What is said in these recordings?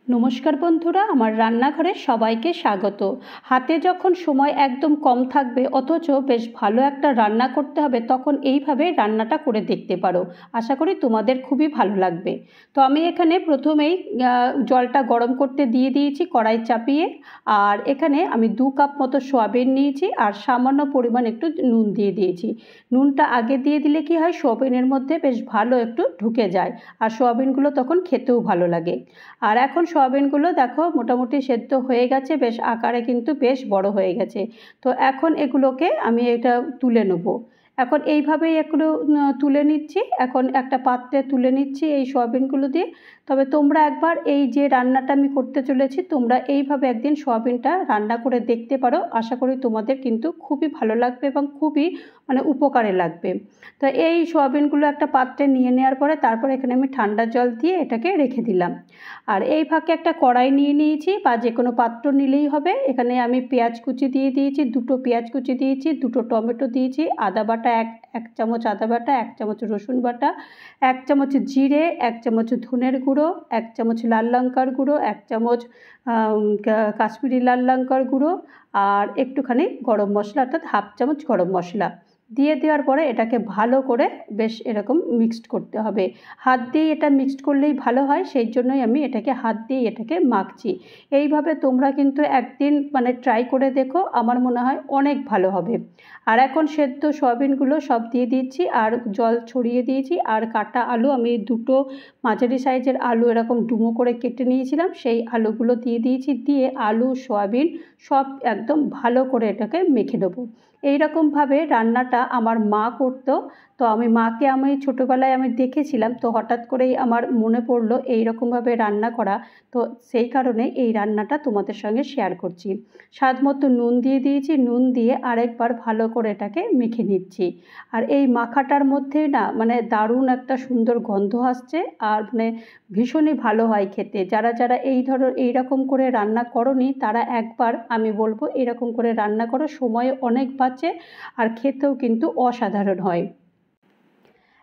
নমস্কার বন্ধুরা, আমার রান্নাঘরে সবাইকে স্বাগত। হাতে যখন সময় একদম কম থাকবে অথচ বেশ ভালো একটা রান্না করতে হবে, তখন এইভাবে রান্নাটা করে দেখতে পারো। আশা করি তোমাদের খুবই ভালো লাগবে। তো আমি এখানে প্রথমেই জলটা গরম করতে দিয়ে দিয়েছি কড়াই চাপিয়ে। আর এখানে আমি 2 কাপ মতো সয়াবিন নিয়েছি আর সামান্য পরিমাণ একটু নুন দিয়ে দিয়েছি। নুনটা আগে দিয়ে দিলে কি হয়, সয়াবিনের মধ্যে বেশ ভালো একটু ঢুকে যায় আর সয়াবিনগুলো তখন খেতেও ভালো লাগে। আর এখন সয়াবিনগুলো দেখো মোটামুটি সেদ্ধ হয়ে গেছে, বেশ আকারে কিন্তু বেশ বড় হয়ে গেছে। তো এখন এগুলোকে আমি এটা তুলে নেব। এখন এইভাবেই এগুলো তুলে নিচ্ছি। এখন একটা পাত্রে তুলে নিচ্ছি এই সয়াবিনগুলো দিয়ে। তবে তোমরা একবার এই যে রান্নাটা আমি করতে চলেছি, তোমরা এইভাবে একদিন সয়াবিনটা রান্না করে দেখতে পারো। আশা করি তোমাদের কিন্তু খুবই ভালো লাগবে এবং খুবই উপকারে লাগবে। তো এই সয়াবিনগুলো একটা পাত্রে নিয়ে নেওয়ার পরে তারপর এখানে আমি ঠান্ডা জল দিয়ে এটাকে রেখে দিলাম। আর এই ফাঁকে একটা কড়াই নিয়ে নিয়েছি, বা যে কোনো পাত্র নিলেই হবে। এখানে আমি পেঁয়াজ কুচি দিয়ে দিয়েছি, 2টো পেঁয়াজ কুচি দিয়েছি, 2টো টমেটো দিয়েছি, আদা বাটা এক চামচ আদা বাটা, 1 চামচ রসুন বাটা, 1 চামচ জিরে, 1 চামচ ধনের গুঁড়ো, 1 চামচ লাল লঙ্কার গুঁড়ো, 1 চামচ কাশ্মীরি লাল লঙ্কার গুঁড়ো, আর একটুখানি গরম মশলা অর্থাৎ 1/2 চামচ গরম মশলা দিয়ে দেওয়ার পরে এটাকে ভালো করে বেশ এরকম মিক্সড করতে হবে। হাত দিয়ে এটা মিক্সড করলেই ভালো হয়, সেই জন্যই আমি এটাকে হাত দিয়ে এটাকে মাখছি। এইভাবে তোমরা কিন্তু একদিন ট্রাই করে দেখো, আমার মনে হয় অনেক ভালো হবে। আর এখন সেদ্ধ সয়াবিনগুলো সব দিয়ে দিচ্ছি আর জল ছড়িয়ে দিয়েছি। আর কাটা আলু, আমি 2টো মাঝারি সাইজের আলু এরকম ডুমো করে কেটে নিয়েছিলাম, সেই আলুগুলো দিয়ে দিয়েছি। দিয়ে আলু সয়াবিন সব একদম ভালো করে এটাকে মেখে দেবো। এইরকমভাবে রান্নাটা আমার মা করতো। তো আমি ছোটোবেলায় দেখেছিলাম, তো হঠাৎ করেই আমার মনে পড়লো এইরকমভাবে রান্না করা। তো সেই কারণে এই রান্নাটা তোমাদের সঙ্গে শেয়ার করছি। স্বাদ মতো নুন দিয়ে দিয়েছি, নুন দিয়ে আরেকবার ভালো করে এটাকে মেখে নিচ্ছি। আর এই মাখাটার মধ্যে না দারুণ একটা সুন্দর গন্ধ আসছে, আর ভীষণই ভালো হয় খেতে। যারা যারা এইরকম করে রান্না করোনি, তারা একবার আমি বলবো এরকম করে রান্না করো, সময় অনেক বাঁচে আর খেতেও কিন্তু অসাধারণ হয়।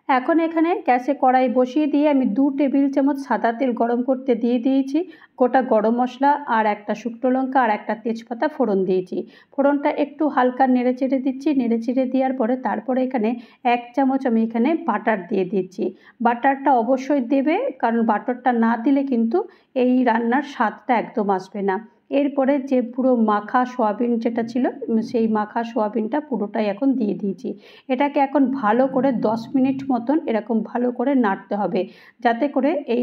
এখন এখানে গ্যাসে কড়াই বসিয়ে দিয়ে আমি 2 টেবিল চামচ সাদা তেল গরম করতে দিয়ে দিয়েছি। গোটা গরম মশলা আর একটা শুকনো লঙ্কা আর একটা তেজপাতা ফোড়ন দিয়েছি। ফোড়নটা একটু হালকা নেড়েচেড়ে দিচ্ছি। নেড়েচেড়ে দেওয়ার পরে তারপরে এখানে 1 চামচ আমি এখানে বাটার দিয়ে দিচ্ছি। বাটারটা অবশ্যই দেবে, কারণ বাটারটা না দিলে কিন্তু এই রান্নার স্বাদটা একদম আসবে না। এরপরে যে পুরো মাখা সয়াবিন যেটা ছিল, সেই মাখা সয়াবিনটা পুরোটাই এখন দিয়ে দিয়েছি। এটাকে এখন ভালো করে 10 মিনিট মতন এরকম ভালো করে নাড়তে হবে, যাতে করে এই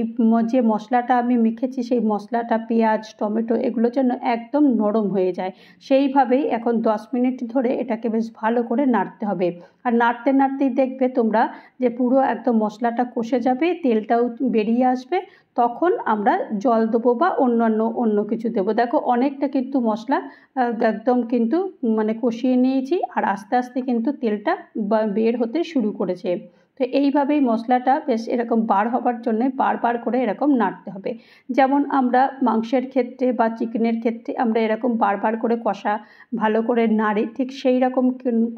যে মশলাটা আমি মেখেছি সেই মশলাটা, পেঁয়াজ টমেটো এগুলো যেন একদম নরম হয়ে যায়। সেইভাবেই এখন 10 মিনিট ধরে এটাকে বেশ ভালো করে নাড়তে হবে। আর নাড়তে নাড়তেই দেখবে তোমরা যে পুরো একদম মশলাটা কষে যাবে, তেলটাও বেরিয়ে আসবে। তখন আমরা জল দেবো বা অন্য কিছু দেবো। দেখো অনেকটা কিন্তু মশলা একদম কিন্তু কষিয়ে নিয়েছি, আর আস্তে আস্তে কিন্তু তেলটা বের হতে শুরু করেছে। তো এইভাবেই মশলাটা বেশ এরকম বার হবার জন্য বারবার করে এরকম নাড়তে হবে। যেমন আমরা মাংসের ক্ষেত্রে বা চিকেনের ক্ষেত্রে আমরা এরকম বারবার করে কষা ভালো করে নাড়ি, ঠিক সেই রকম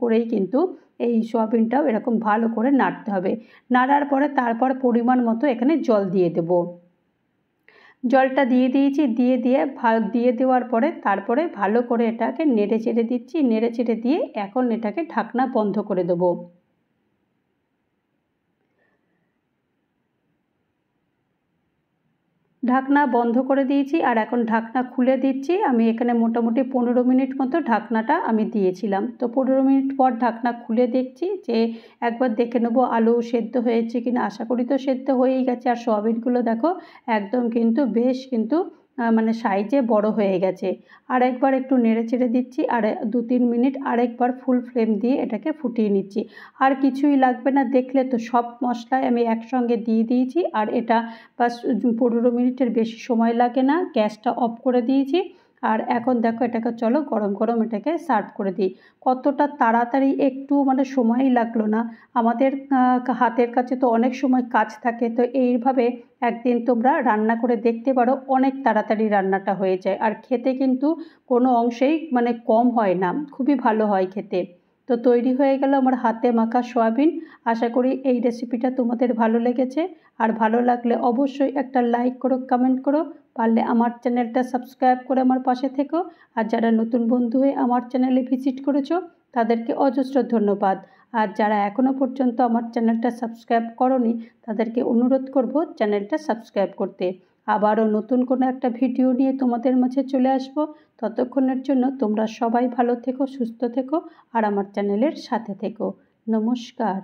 করেই কিন্তু এই সয়াবিনটাও এরকম ভালো করে নাড়তে হবে। নাড়ার পরে তারপর পরিমাণ মতো এখানে জল দিয়ে দেবো। জলটা দিয়ে দিয়েছি, দিয়ে দেওয়ার পরে তারপরে ভালো করে এটাকে নেড়ে চেড়ে দিচ্ছি। নেড়ে চেড়ে দিয়ে এখন এটাকে ঢাকনা বন্ধ করে দেবো। ঢাকনা বন্ধ করে দিয়েছি আর এখন ঢাকনা খুলে দিচ্ছি। আমি এখানে মোটামুটি 15 মিনিট মতো ঢাকনাটা আমি দিয়েছিলাম। তো 15 মিনিট পর ঢাকনা খুলে দেখছি যে একবার দেখে নেবো আলু সেদ্ধ হয়েছে কিনা। আশা করি তো সেদ্ধ হয়েই গেছে। আর সয়াবিনগুলো দেখো একদম কিন্তু বেশ কিন্তু সাইজে বড় হয়ে গেছে। আর একবার একটু নেড়ে চেড়ে দিচ্ছি, আর 2-3 মিনিট আরেকবার ফুল ফ্লেম দিয়ে এটাকে ফুটিয়ে নিচ্ছি। আর কিছুই লাগবে না, দেখলে তো সব মশলাই আমি একসঙ্গে দিয়ে দিয়েছি। আর এটা বাস 15 মিনিটের বেশি সময় লাগে না। গ্যাসটা অফ করে দিয়েছি। আর এখন দেখো এটাকে চলো গরম গরম এটাকে সার্ভ করে দিই। কতটা তাড়াতাড়ি, একটু সময়ই লাগলো না। আমাদের হাতের কাছে তো অনেক সময় কাজ থাকে। তো এইভাবে একদিন তোমরা রান্না করে দেখতে পারো, অনেক তাড়াতাড়ি রান্নাটা হয়ে যায়। আর খেতে কিন্তু কোনো অংশেই কম হয় না, খুবই ভালো হয় খেতে। তো তৈরি হয়ে গেল আমার হাতে মাখা সয়াবিন। আশা করি এই রেসিপিটা তোমাদের ভালো লেগেছে। আর ভালো লাগলে অবশ্যই একটা লাইক করো, কমেন্ট করো। পারলে আমার চ্যানেলটা সাবস্ক্রাইব করে আমার পাশে থেকো। আর যারা নতুন বন্ধু হয়ে আমার চ্যানেলে ভিজিট করেছো তাদেরকে অজস্র ধন্যবাদ। আর যারা এখনও পর্যন্ত আমার চ্যানেলটা সাবস্ক্রাইব করোনি তাদেরকে অনুরোধ করব চ্যানেলটা সাবস্ক্রাইব করতে। আবারও নতুন কোনো একটা ভিডিও নিয়ে তোমাদের মাঝে চলে আসব। ততক্ষণের জন্য তোমরা সবাই ভালো থেকো, সুস্থ থেকো আর আমার চ্যানেলের সাথে থেকো। নমস্কার।